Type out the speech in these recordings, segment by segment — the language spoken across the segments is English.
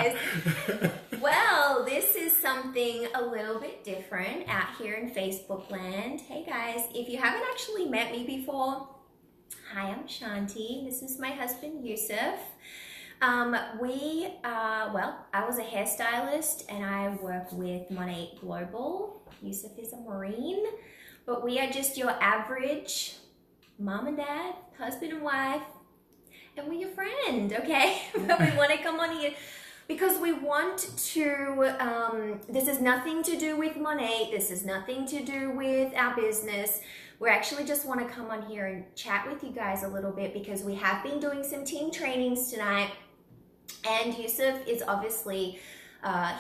guys. Well, this is something a little bit different out here in Facebook land. Hey guys, if you haven't actually met me before, hi, I'm Shanti. This is my husband Yusuf. I was a hairstylist and I work with Monate Global. Yusuf is a Marine, but we are just your average mom and dad, husband and wife, and we're your friend, okay? But we want to come on here because we want to, this is nothing to do with Monate, this is nothing to do with our business. We actually just want to come on here and chat with you guys a little bit because we have been doing some team trainings tonight, and Yusuf is obviously,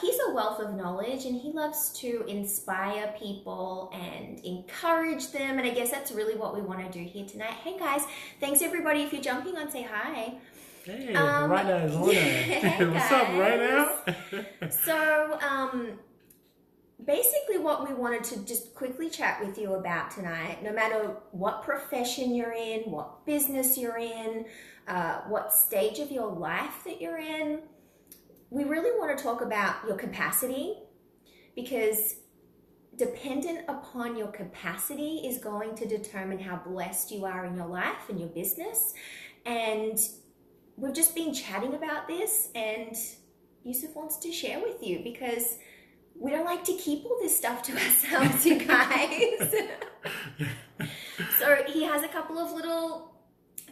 he's a wealth of knowledge and he loves to inspire people and encourage them. And I guess that's really what we want to do here tonight. Hey guys, thanks everybody. If you're jumping on, say hi. Hey, right now is on there. Hey What's up, right now? So, basically what we wanted to just quickly chat with you about tonight, no matter what profession you're in, what business you're in, what stage of your life that you're in, we really want to talk about your capacity, because dependent upon your capacity is going to determine how blessed you are in your life and your business. And we've just been chatting about this, and Yusuf wants to share with you because we don't like to keep all this stuff to ourselves, you guys. So he has a couple of little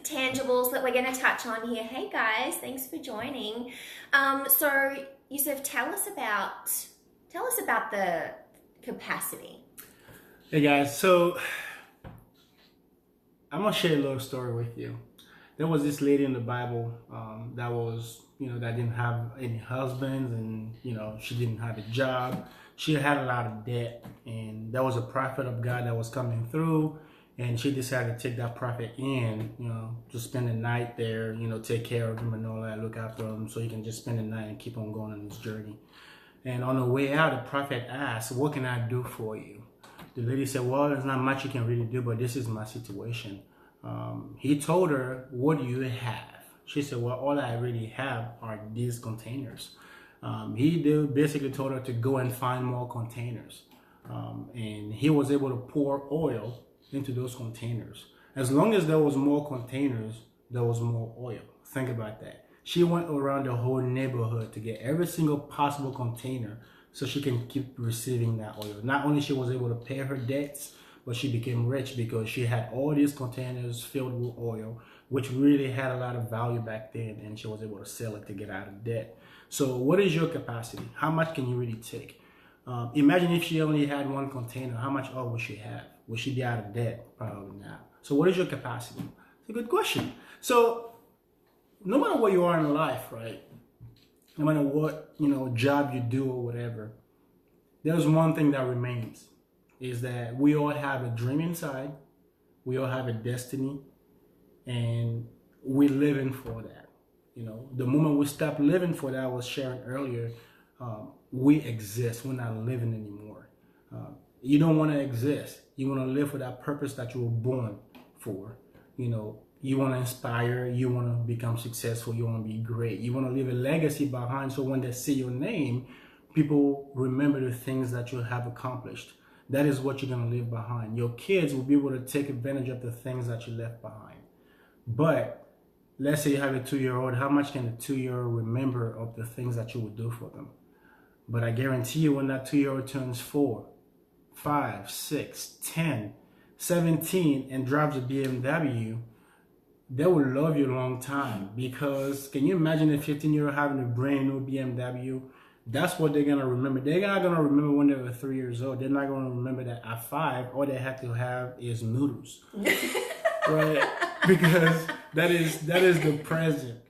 tangibles that we're going to touch on here. Hey guys, thanks for joining. So Yusuf, tell us about the capacity. Hey guys, so I'm gonna share a little story with you. There was this lady in the Bible that was, that didn't have any husbands, and she didn't have a job. She had a lot of debt, and there was a prophet of God that was coming through, and she decided to take that prophet in, to spend the night there, take care of him and all that, look after him, so he can just spend the night and keep on going on his journey. And on the way out, the prophet asked, "What can I do for you?" The lady said, "Well, there's not much you can really do, but this is my situation." He told her, "What do you have?" She said, "Well, all I really have are these containers." He basically told her to go and find more containers. And he was able to pour oil into those containers. As long as there was more containers, there was more oil. Think about that. She went around the whole neighborhood to get every single possible container so she can keep receiving that oil. Not only she was able to pay her debts, but she became rich because she had all these containers filled with oil, which really had a lot of value back then, and she was able to sell it to get out of debt. So what is your capacity? How much can you really take? Imagine if she only had one container, how much oil would she have? Would she be out of debt? Probably not. So what is your capacity? It's a good question. So no matter where you are in life, right? No matter what, job you do or whatever, there's one thing that remains, is that we all have a dream inside. We all have a destiny, and we're living for that. The moment we stop living for that, I was sharing earlier, we exist. We're not living anymore. You don't want to exist. You want to live for that purpose that you were born for. You want to inspire. You want to become successful. You want to be great. You want to leave a legacy behind, so when they see your name, people remember the things that you have accomplished. That is what you're going to leave behind. Your kids will be able to take advantage of the things that you left behind. But let's say you have a 2-year-old. How much can a 2-year-old remember of the things that you would do for them? But I guarantee you, when that 2-year-old turns 4, 5, 6, 10, 17 and drives a BMW, they will love you a long time. Because can you imagine a 15-year-old having a brand new BMW? That's what they're going to remember. They're not going to remember when they were 3 years old. They're not going to remember that at 5, all they have to have is noodles. Right? Because that is the present.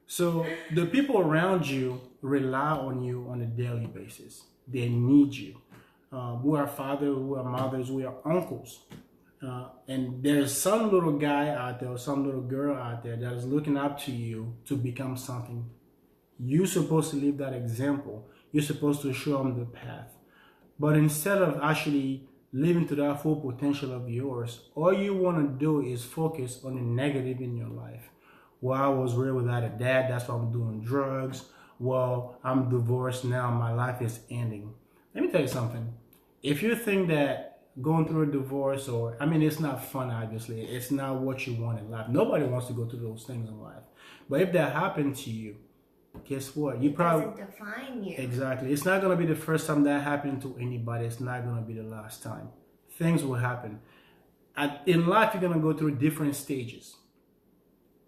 So the people around you rely on you on a daily basis. They need you. We are fathers, we are mothers, we are uncles. And there's some little guy out there or some little girl out there that is looking up to you to become something. You're supposed to leave that example. You're supposed to show them the path. But instead of actually living to that full potential of yours, all you want to do is focus on the negative in your life. Well, I was raised without a dad, that's why I'm doing drugs. well, I'm divorced now, my life is ending. Let me tell you something. If you think that going through a divorce, or, I mean, it's not fun, obviously. It's not what you want in life. Nobody wants to go through those things in life. But if that happened to you, guess what? You probably doesn't define you. Exactly. It's not going to be the first time that happened to anybody. It's not going to be the last time. Things will happen. In life, you're going to go through different stages.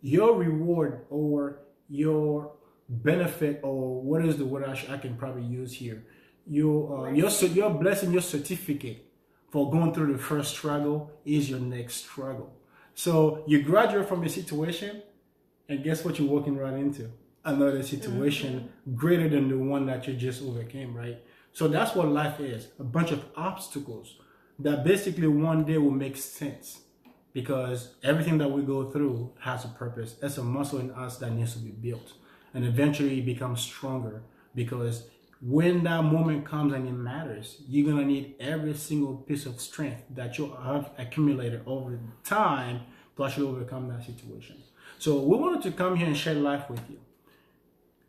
Your reward or your benefit, or what is the word I can probably use here? Your blessing, your certificate for going through the first struggle is your next struggle. So you graduate from a situation, and guess what you're walking right into? Another situation greater than the one that you just overcame, right? So that's what life is, a bunch of obstacles that basically one day will make sense, because everything that we go through has a purpose. It's a muscle in us that needs to be built, and eventually it becomes stronger, because when that moment comes and it matters, you're going to need every single piece of strength that you have accumulated over time to actually overcome that situation. So we wanted to come here and share life with you.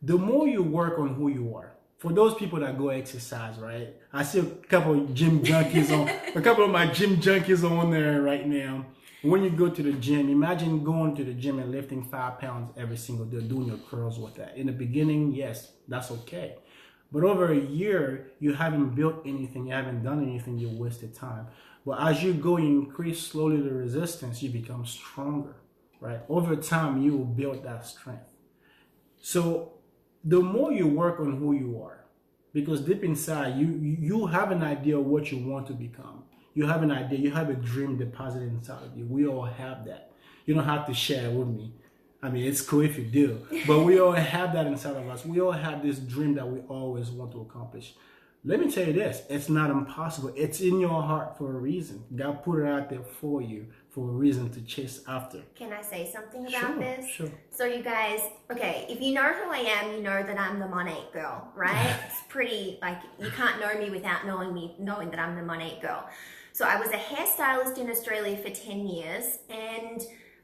The more you work on who you are, for those people that go exercise, right? I see a couple of gym junkies a couple of my gym junkies on there right now. When you go to the gym, imagine going to the gym and lifting 5 pounds every single day, doing your curls with that. In the beginning, yes, that's okay. But over a year, you haven't built anything, you haven't done anything, you wasted time. But as you go, you increase slowly the resistance, you become stronger, right? Over time, you will build that strength. So the more you work on who you are, because deep inside, you have an idea of what you want to become. You have an idea, you have a dream deposited inside of you. We all have that. You don't have to share it with me. I mean, it's cool if you do, but we all have that inside of us. We all have this dream that we always want to accomplish. Let me tell you this, it's not impossible. It's in your heart for a reason. God put it out there for you for a reason to chase after. Can I say something about this? Sure. So you guys, okay, if you know who I am, you know that I'm the Monat girl, right? It's pretty, like, you can't know me without knowing that I'm the Monat girl. So I was a hairstylist in Australia for 10 years, and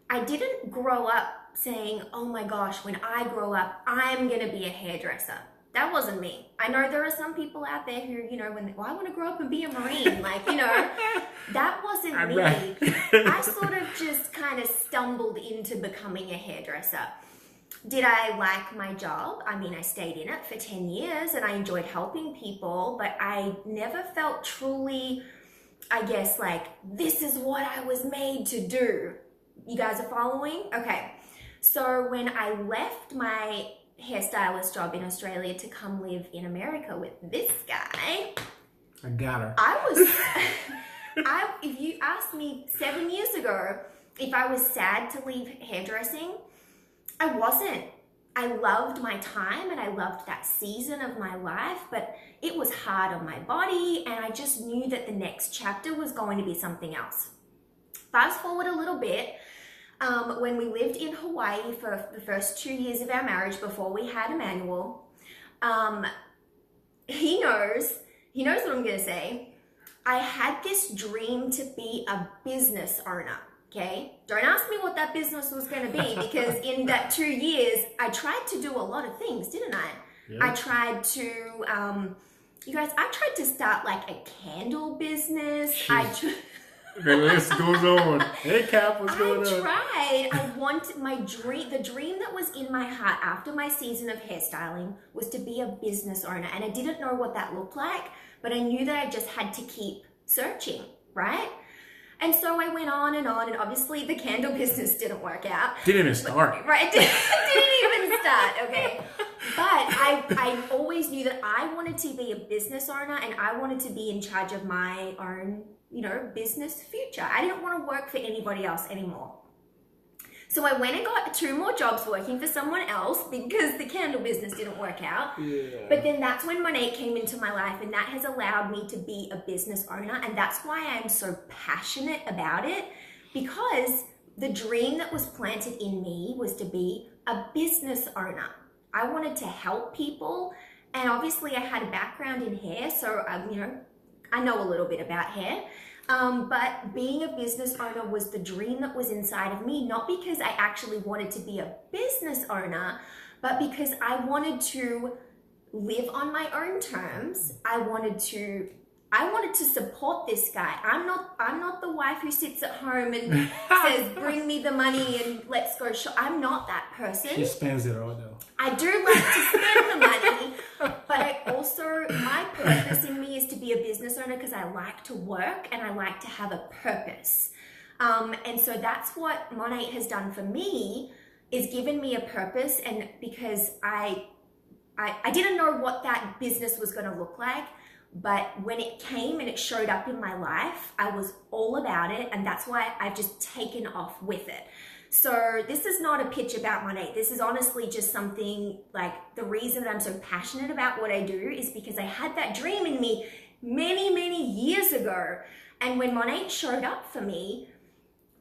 I didn't grow up saying, oh my gosh, when I grow up, I'm going to be a hairdresser. That wasn't me. I know there are some people out there who, I want to grow up and be a Marine. That wasn't me. I sort of just kind of stumbled into becoming a hairdresser. Did I like my job? I mean, I stayed in it for 10 years and I enjoyed helping people, but I never felt truly, I guess, like, this is what I was made to do. You guys are following? Okay. So when I left my hairstylist job in Australia to come live in America with this guy, I got her. If you asked me 7 years ago if I was sad to leave hairdressing, I wasn't. I loved my time and I loved that season of my life, but it was hard on my body, and I just knew that the next chapter was going to be something else. Fast forward a little bit. When we lived in Hawaii for the first 2 years of our marriage before we had Emmanuel, he knows what I'm going to say. I had this dream to be a business owner, okay? Don't ask me what that business was going to be, because in that 2 years, I tried to do a lot of things, didn't I? Yeah. I tried to, I tried to start like a candle business. The list goes on. Hey, Cap, what's going on? I wanted the dream that was in my heart after my season of hairstyling was to be a business owner. And I didn't know what that looked like, but I knew that I just had to keep searching, right? And so I went on, and obviously the candle business didn't work out. Didn't even start. Right, didn't even start, okay. But I always knew that I wanted to be a business owner, and I wanted to be in charge of my own business future. I didn't want to work for anybody else anymore. So I went and got 2 more jobs working for someone else because the candle business didn't work out. Yeah. But then that's when Monat came into my life, and that has allowed me to be a business owner. And that's why I'm so passionate about it, because the dream that was planted in me was to be a business owner. I wanted to help people. And obviously I had a background in hair, so I know a little bit about hair. But being a business owner was the dream that was inside of me, not because I actually wanted to be a business owner, but because I wanted to live on my own terms. I wanted to support this guy. I'm not the wife who sits at home and says, "Bring me the money and let's go shop." I'm not that person. She spends it all though. I do like to spend the money, but I also, my purpose in me is to be a business owner because I like to work and I like to have a purpose. And so that's what Monat has done for me, is given me a purpose. And because I didn't know what that business was going to look like, but when it came and it showed up in my life, I was all about it, and that's why I've just taken off with it. So this is not a pitch about Monat. This is honestly just something, like, the reason that I'm so passionate about what I do is because I had that dream in me many, many years ago. And when Monat showed up for me,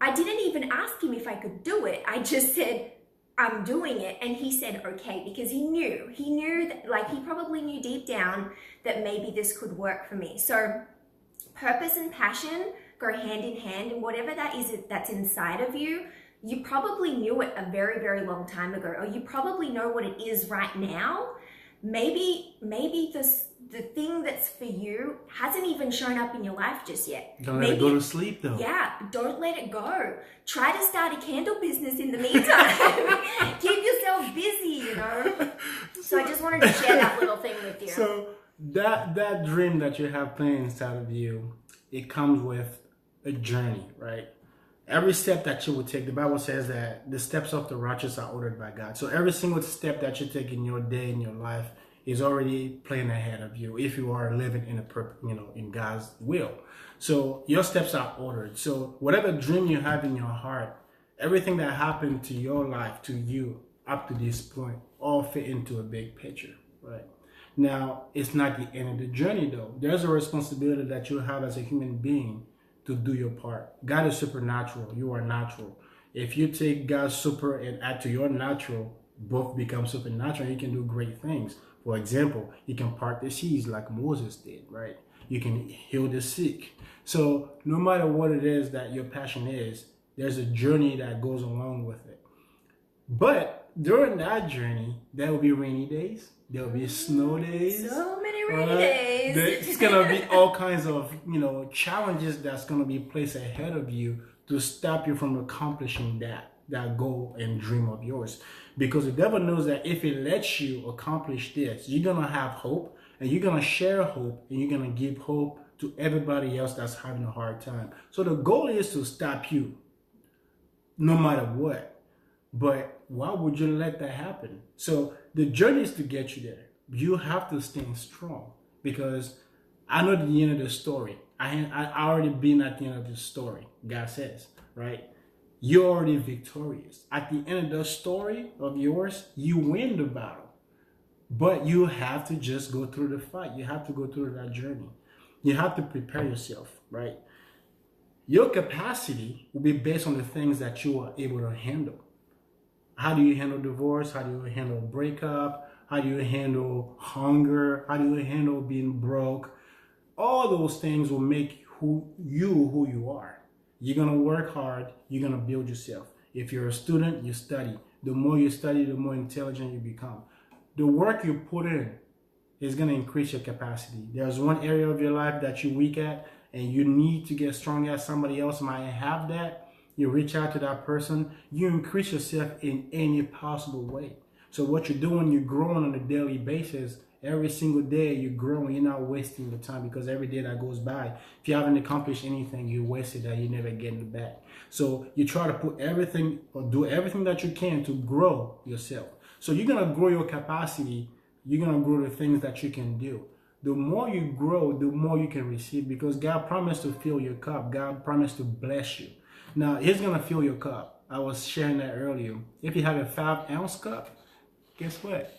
I didn't even ask him if I could do it. I just said, "I'm doing it." And he said, okay, because he knew that, like, he probably knew deep down that maybe this could work for me. So purpose and passion go hand in hand, and whatever that is that's inside of you, you probably knew it a very, very long time ago, or you probably know what it is right now. Maybe the thing that's for you hasn't even shown up in your life just yet. Don't let it go to sleep though. Yeah, don't let it go. Try to start a candle business in the meantime. Keep yourself busy, you know. So I just wanted to share that little thing with you. So that dream that you have playing inside of you, it comes with a journey, right? Every step that you will take, the Bible says that the steps of the righteous are ordered by God. So every single step that you take in your day, in your life, is already playing ahead of you if you are living in God's will. So your steps are ordered. So whatever dream you have in your heart, everything that happened to your life, to you up to this point, all fit into a big picture, right? Now, it's not the end of the journey though. There's a responsibility that you have as a human being to do your part. God is supernatural. You are natural. If you take God's super and add to your natural, both become supernatural. You can do great things. For example, you can part the seas like Moses did, right? You can heal the sick. So no matter what it is that your passion is, there's a journey that goes along with it. But during that journey, there will be rainy days. There will be snow days. So many rainy days. There's going to be all kinds of, challenges that's going to be placed ahead of you to stop you from accomplishing that goal and dream of yours. Because the devil knows that if it lets you accomplish this, you're going to have hope, and you're going to share hope, and you're going to give hope to everybody else that's having a hard time. So the goal is to stop you no matter what. But why would you let that happen? So the journey is to get you there. You have to stay strong, because I know the end of the story. I already been at the end of the story, God says, right? You're already victorious. At the end of the story of yours, you win the battle. But you have to just go through the fight. You have to go through that journey. You have to prepare yourself, right? Your capacity will be based on the things that you are able to handle. How do you handle divorce? How do you handle breakup? How do you handle hunger? How do you handle being broke? All those things will make who you are. You're going to work hard. You're going to build yourself. If you're a student, you study. The more you study, the more intelligent you become. The work you put in is going to increase your capacity. There's one area of your life that you're weak at and you need to get strong at. Somebody else might have that. You reach out to that person. You increase yourself in any possible way. So what you're doing, you're growing on a daily basis. Every single day you're growing. You're not wasting the time, because every day that goes by, if you haven't accomplished anything, you wasted that. You never get it back. So you try to put everything or do everything that you can to grow yourself. So you're going to grow your capacity. You're going to grow the things that you can do. The more you grow, the more you can receive, because God promised to fill your cup. God promised to bless you. Now, He's going to fill your cup. I was sharing that earlier. If you have a 5-ounce cup, guess what?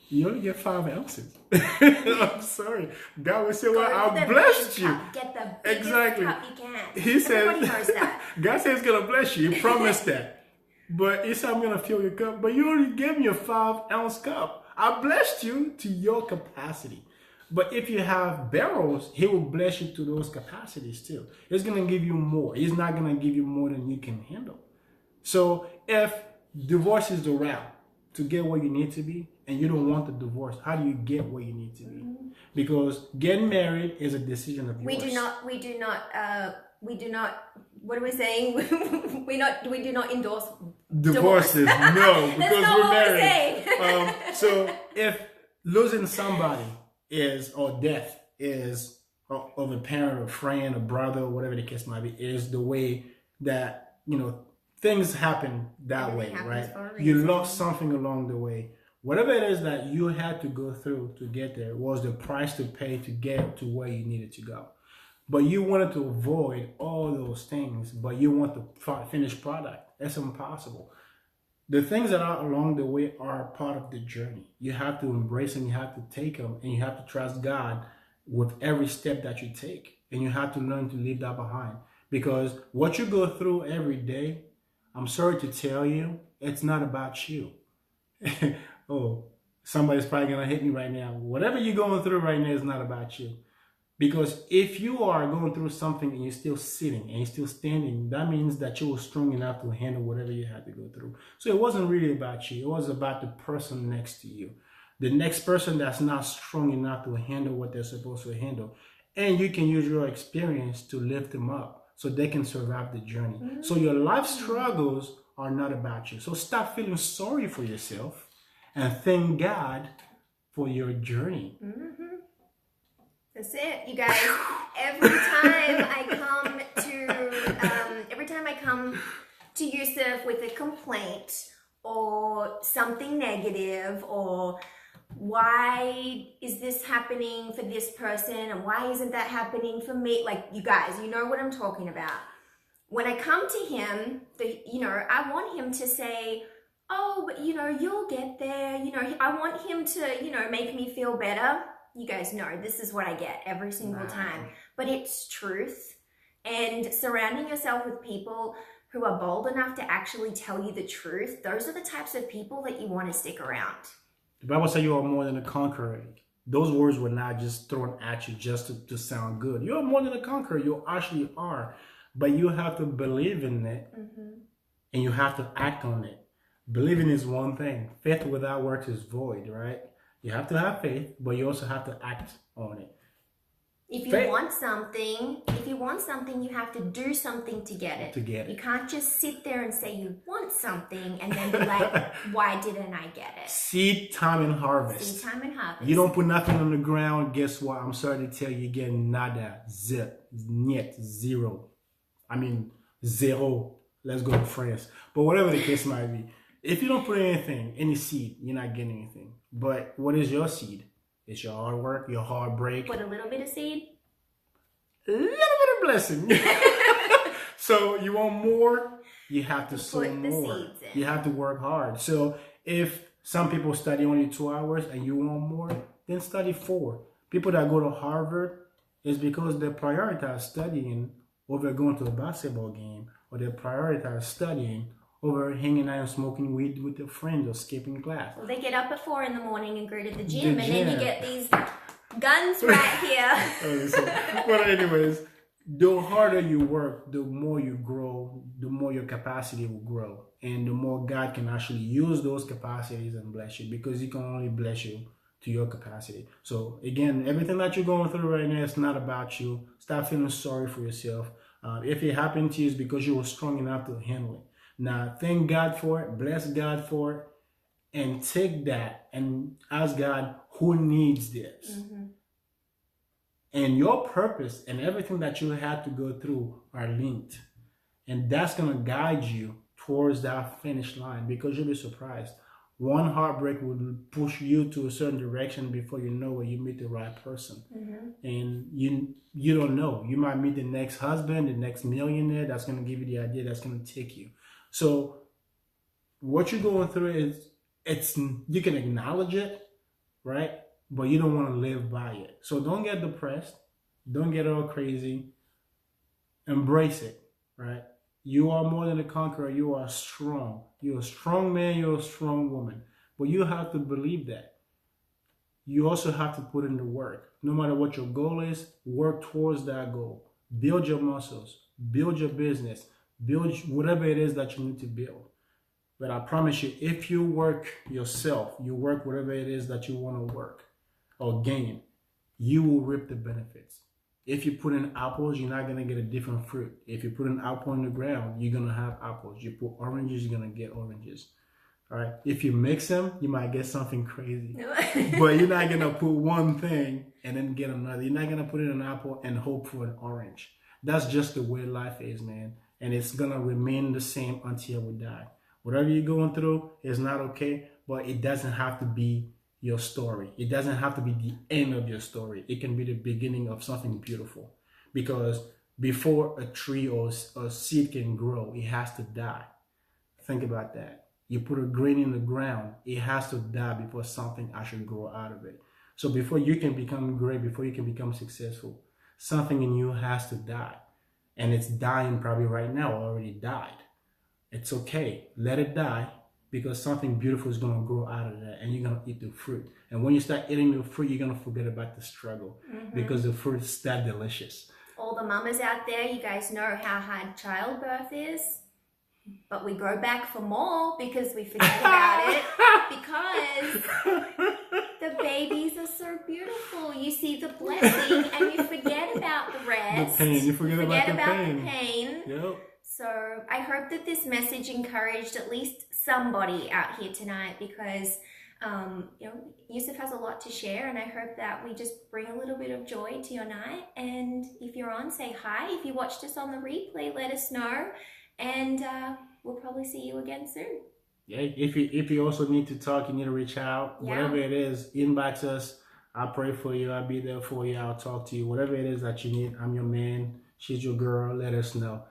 You only get 5 ounces. I'm sorry. God will say, well, I blessed you. Get the biggest cup you can. He said, everybody knows that. God said He's going to bless you. He promised that. But He said, I'm going to fill your cup. But you only gave me a 5-ounce cup. I blessed you to your capacity. But if you have barrels, he will bless you to those capacities too. He's going to give you more. He's not going to give you more than you can handle. So if divorce is the route to get where you need to be, and you don't want the divorce, how do you get where you need to be? Because getting married is a decision of yours. We do not, what are we saying? we do not endorse divorces. No, because we're married. Saying. So if losing somebody or death is of a parent, a friend, a brother, whatever the case might be, is the way that, things happen that way, right? You lost something along the way. Whatever it is that you had to go through to get there was the price to pay to get to where you needed to go. But you wanted to avoid all those things, but you want the finished product. That's impossible. The things that are along the way are part of the journey. You have to embrace them, you have to take them, and you have to trust God with every step that you take. And you have to learn to leave that behind. Because what you go through every day, I'm sorry to tell you, it's not about you. Oh, somebody's probably going to hit me right now. Whatever you're going through right now is not about you. Because if you are going through something and you're still sitting and you're still standing, that means that you were strong enough to handle whatever you had to go through. So it wasn't really about you. It was about the person next to you. The next person that's not strong enough to handle what they're supposed to handle. And you can use your experience to lift them up so they can survive the journey. Mm-hmm. So your life struggles are not about you. So stop feeling sorry for yourself and thank God for your journey. Mm-hmm. That's it, you guys. Every time I come to Yusuf with a complaint or something negative, or why is this happening for this person and why isn't that happening for me? Like, you guys, you know what I'm talking about. When I come to him, I want him to say, oh, but you'll get there. I want him to, make me feel better. You guys know this is what I get every single time, but it's truth. And surrounding yourself with people who are bold enough to actually tell you the truth, those are the types of people that you want to stick around. The Bible says you are more than a conqueror. Those words were not just thrown at you just to sound good. You are more than a conqueror. You actually are. But you have to believe in it, and you have to act on it. Believing is one thing. Faith without works is void, right? You have to have faith, but you also have to act on it. If you want something, you have to do something to get it. You can't just sit there and say you want something and then be like, why didn't I get it? Seed time and harvest. You don't put nothing on the ground, guess what? I'm sorry to tell you, you get nada, zip, niet, zero. I mean, zero. Let's go to France. But whatever the case might be. If you don't put anything, any seed, you're not getting anything. But what is your seed? It's your hard work, your heartbreak. Put a little bit of seed? A little bit of blessing. So you want more, you have to sow more. You have to work hard. So if some people study only 2 hours and you want more, then study 4. People that go to Harvard is because they prioritize studying over going to a basketball game, or they prioritize studying over hanging out and smoking weed with their friends or skipping class. Well, they get up at 4 a.m. and go to the gym, and then you get these guns right here. But anyways, the harder you work, the more you grow, the more your capacity will grow. And the more God can actually use those capacities and bless you, because He can only bless you to your capacity. So again, everything that you're going through right now, it's not about you. Stop feeling sorry for yourself. If it happened to you, it's because you were strong enough to handle it. Now, thank God for it, bless God for it, and take that and ask God, who needs this? And your purpose and everything that you had to go through are linked. And that's going to guide you towards that finish line, because you'll be surprised. One heartbreak will push you to a certain direction before you know where you meet the right person. And you don't know. You might meet the next husband, the next millionaire that's going to give you the idea that's going to take you. So what you're going through is, you can acknowledge it, right? But you don't want to live by it. So don't get depressed. Don't get all crazy. Embrace it, right? You are more than a conqueror. You are strong. You're a strong man. You're a strong woman. But you have to believe that. you also have to put in the work. No matter what your goal is, work towards that goal. Build your muscles, build your business, build whatever it is that you need to build. But I promise you, if you work yourself, you work whatever it is that you want to work or gain, you will reap the benefits. If you put in apples, you're not going to get a different fruit. If you put an apple in the ground, you're going to have apples. You put oranges, you're going to get oranges. All right. If you mix them, you might get something crazy. But you're not going to put one thing and then get another. You're not going to put in an apple and hope for an orange. That's just the way life is, man. And it's going to remain the same until we die. Whatever you're going through is not okay, but it doesn't have to be your story. It doesn't have to be the end of your story. It can be the beginning of something beautiful. Because before a tree or a seed can grow, it has to die. Think about that. You put a grain in the ground, it has to die before something actually grow out of it. So before you can become great, before you can become successful, something in you has to die. And it's dying probably right now, or already died. It's okay. Let it die, because something beautiful is going to grow out of that, and you're going to eat the fruit. And when you start eating the fruit, you're going to forget about the struggle, because the fruit is that delicious. All the mamas out there, you guys know how hard childbirth is. But we go back for more because we forget about it, because the babies are so beautiful. You see the blessing and you forget about the rest. The pain. You forget about the pain. Yep. So I hope that this message encouraged at least somebody out here tonight, because Yusuf has a lot to share, and I hope that we just bring a little bit of joy to your night. And if you're on, say hi. If you watched us on the replay, let us know, and we'll probably see you again soon. Yeah, if you also need to talk, you need to reach out. Yeah. Whatever it is, inbox us. I'll pray for you. I'll be there for you. I'll talk to you. Whatever it is that you need, I'm your man. She's your girl. Let us know.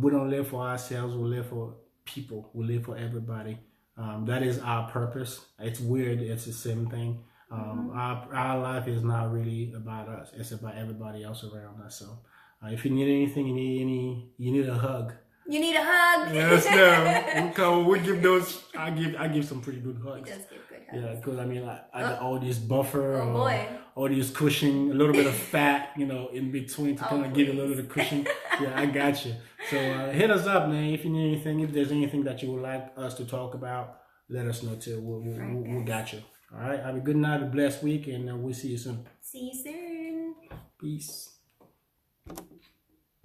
We don't live for ourselves. We live for people. We live for everybody. That is our purpose. It's weird. It's the same thing. Our life is not really about us. It's about everybody else around us. So if you need anything, you need a hug. You need a hug. Yes, no. We give those. I give some pretty good hugs. He does give good hugs. Yeah, because I got all these buffer, boy. all these cushion, a little bit of fat, in between to kind of give you a little bit of cushion. Yeah, I got you. So hit us up, man. If you need anything, if there's anything that you would like us to talk about, let us know too. We'll got you. All right. Have a good night, a blessed week, and we'll see you soon. See you soon. Peace.